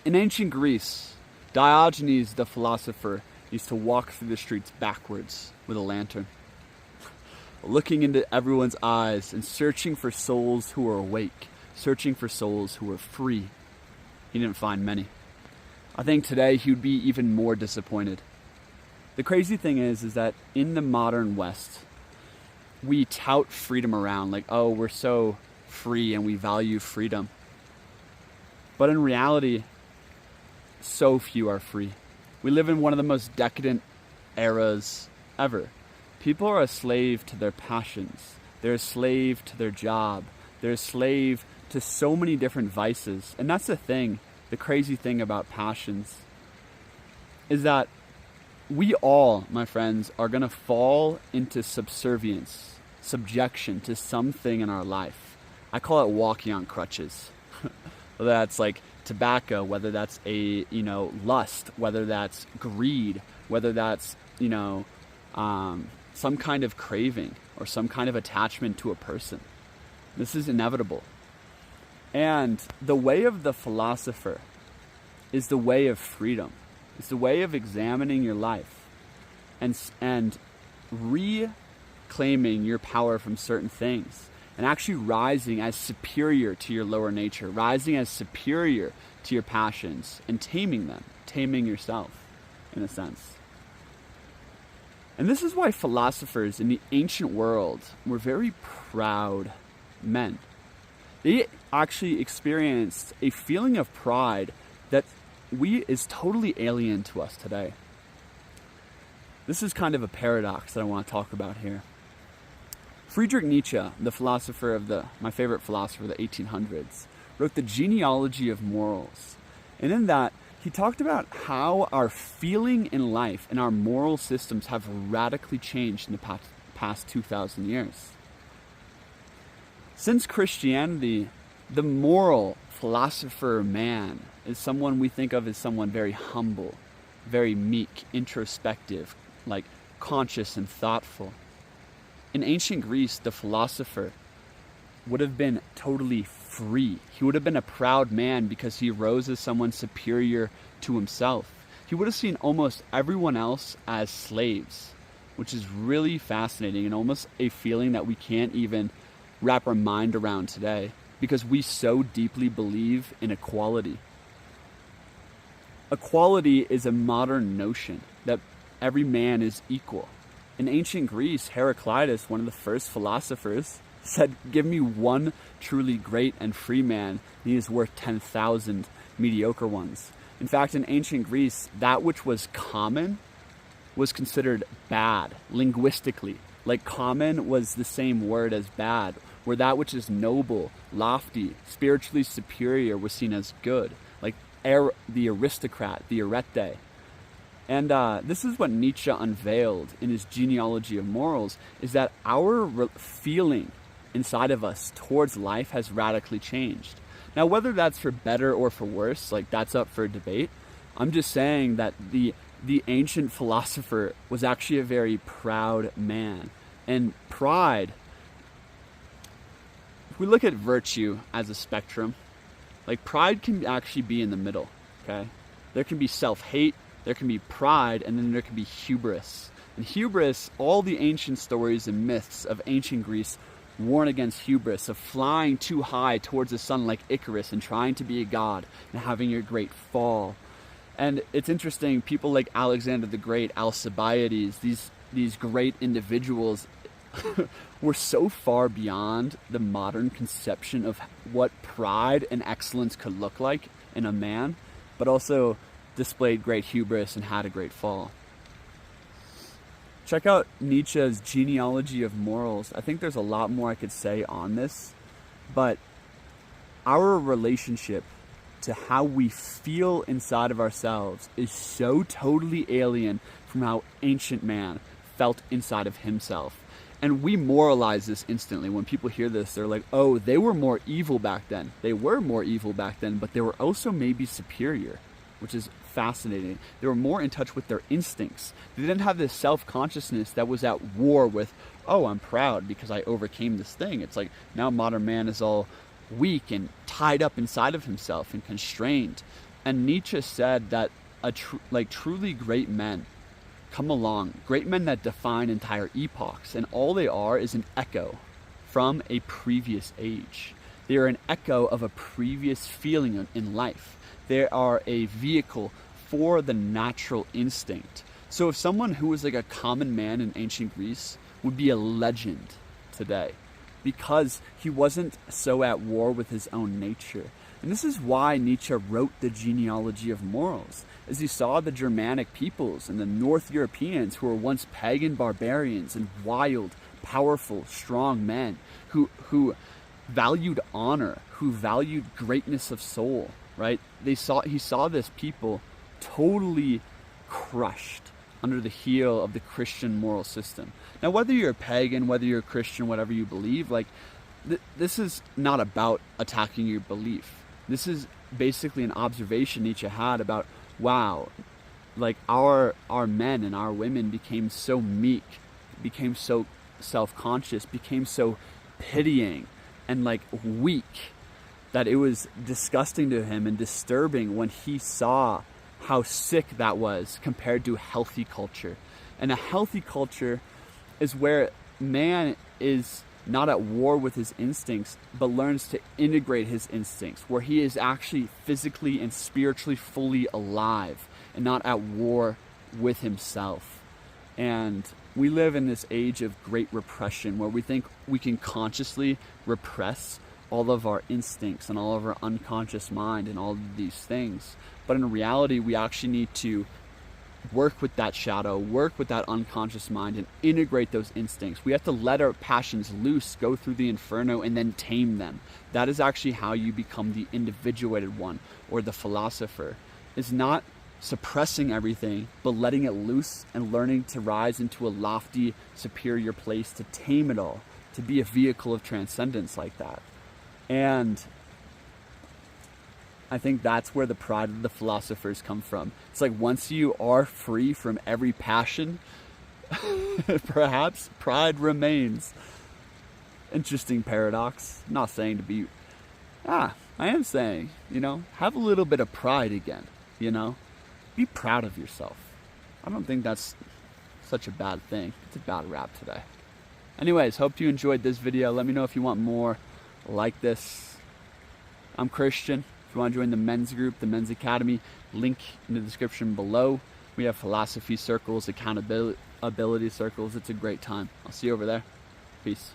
In ancient Greece, Diogenes the philosopher used to walk through the streets backwards with a lantern, looking into everyone's eyes and searching for souls who were awake, searching for souls who were free. He didn't find many. I think today he would be even more disappointed. The crazy thing is that in the modern West, we tout freedom around like, oh, we're so free and we value freedom. But in reality, so few are free. We live in one of the most decadent eras ever. People are a slave to their passions. They're a slave to their job. They're a slave to so many different vices. And that's the thing, the crazy thing about passions, is that we all, my friends, are going to fall into subservience, subjection to something in our life. I call it walking on crutches. Whether that's like tobacco, whether that's a, lust, whether that's greed, whether that's, some kind of craving or some kind of attachment to a person. This is inevitable. And the way of the philosopher is the way of freedom. It's the way of examining your life and reclaiming your power from certain things and actually rising as superior to your lower nature, rising as superior to your passions and taming them, taming yourself in a sense. And this is why philosophers in the ancient world were very proud men. They actually experienced a feeling of pride that is totally alien to us today. This is kind of a paradox that I want to talk about here. Friedrich Nietzsche, the philosopher my favorite philosopher of the 1800s, wrote the Genealogy of Morals. And in that, he talked about how our feeling in life and our moral systems have radically changed in the past 2,000 years. Since Christianity, the moral philosopher man is someone we think of as someone very humble, very meek, introspective, like conscious and thoughtful. In ancient Greece, the philosopher would have been totally free. He would have been a proud man because he rose as someone superior to himself. He would have seen almost everyone else as slaves, which is really fascinating and almost a feeling that we can't even wrap our mind around today because we so deeply believe in equality. Equality is a modern notion that every man is equal. In ancient Greece, Heraclitus, one of the first philosophers, said, give me one truly great and free man, and he is worth 10,000 mediocre ones. In fact, in ancient Greece, that which was common was considered bad, linguistically. Like common was the same word as bad, where that which is noble, lofty, spiritually superior was seen as good. Like the aristocrat, the arete. And this is what Nietzsche unveiled in his Genealogy of Morals, is that our feeling inside of us towards life has radically changed. Now, whether that's for better or for worse, like that's up for debate. I'm just saying that the ancient philosopher was actually a very proud man. And pride, if we look at virtue as a spectrum, like pride can actually be in the middle, okay? There can be self-hate, there can be pride, and then there can be hubris. And hubris, all the ancient stories and myths of ancient Greece warn against hubris, of flying too high towards the sun like Icarus and trying to be a god and having your great fall. And it's interesting, people like Alexander the Great, Alcibiades, these great individuals were so far beyond the modern conception of what pride and excellence could look like in a man, but also displayed great hubris and had a great fall. Check out Nietzsche's Genealogy of Morals. I think there's a lot more I could say on this, but our relationship to how we feel inside of ourselves is so totally alien from how ancient man felt inside of himself. And we moralize this instantly. When people hear this, they're like, oh, they were more evil back then. They were more evil back then, but they were also maybe superior, which is fascinating. They were more in touch with their instincts. They didn't have this self-consciousness that was at war with, oh, I'm proud because I overcame this thing. It's like now modern man is all weak and tied up inside of himself and constrained. And Nietzsche said that truly great men come along, great men that define entire epochs, and all they are is an echo from a previous age. They are an echo of a previous feeling in life. They are a vehicle for the natural instinct. So if someone who was like a common man in ancient Greece would be a legend today, because he wasn't so at war with his own nature. And this is why Nietzsche wrote the Genealogy of Morals, as he saw the Germanic peoples and the North Europeans who were once pagan barbarians and wild, powerful, strong men who valued honor, who valued greatness of soul, right? He saw this people totally crushed under the heel of the Christian moral system. Now, whether you're a pagan, whether you're a Christian, whatever you believe, this is not about attacking your belief. This is basically an observation Nietzsche had about, wow, like our men and our women became so meek, became so self-conscious, became so pitying and like weak, that it was disgusting to him and disturbing when he saw how sick that was compared to a healthy culture. And a healthy culture is where man is not at war with his instincts, but learns to integrate his instincts, where he is actually physically and spiritually fully alive and not at war with himself. And we live in this age of great repression where we think we can consciously repress all of our instincts and all of our unconscious mind and all of these things. But in reality, we actually need to work with that shadow, work with that unconscious mind, and integrate those instincts. We have to let our passions loose, go through the inferno, and then tame them. That is actually how you become the individuated one, or the philosopher. Is not suppressing everything, but letting it loose and learning to rise into a lofty, superior place, to tame it all, to be a vehicle of transcendence like that. And I think that's where the pride of the philosophers come from. It's like once you are free from every passion, perhaps pride remains. Interesting paradox. I'm not saying to be, I am saying, have a little bit of pride again, Be proud of yourself. I don't think that's such a bad thing. It's a bad rap today. Anyways, hope you enjoyed this video. Let me know if you want more like this. I'm Christian. If you want to join the men's group, the men's academy, link in the description below. We have philosophy circles, accountability circles. It's a great time. I'll see you over there. Peace.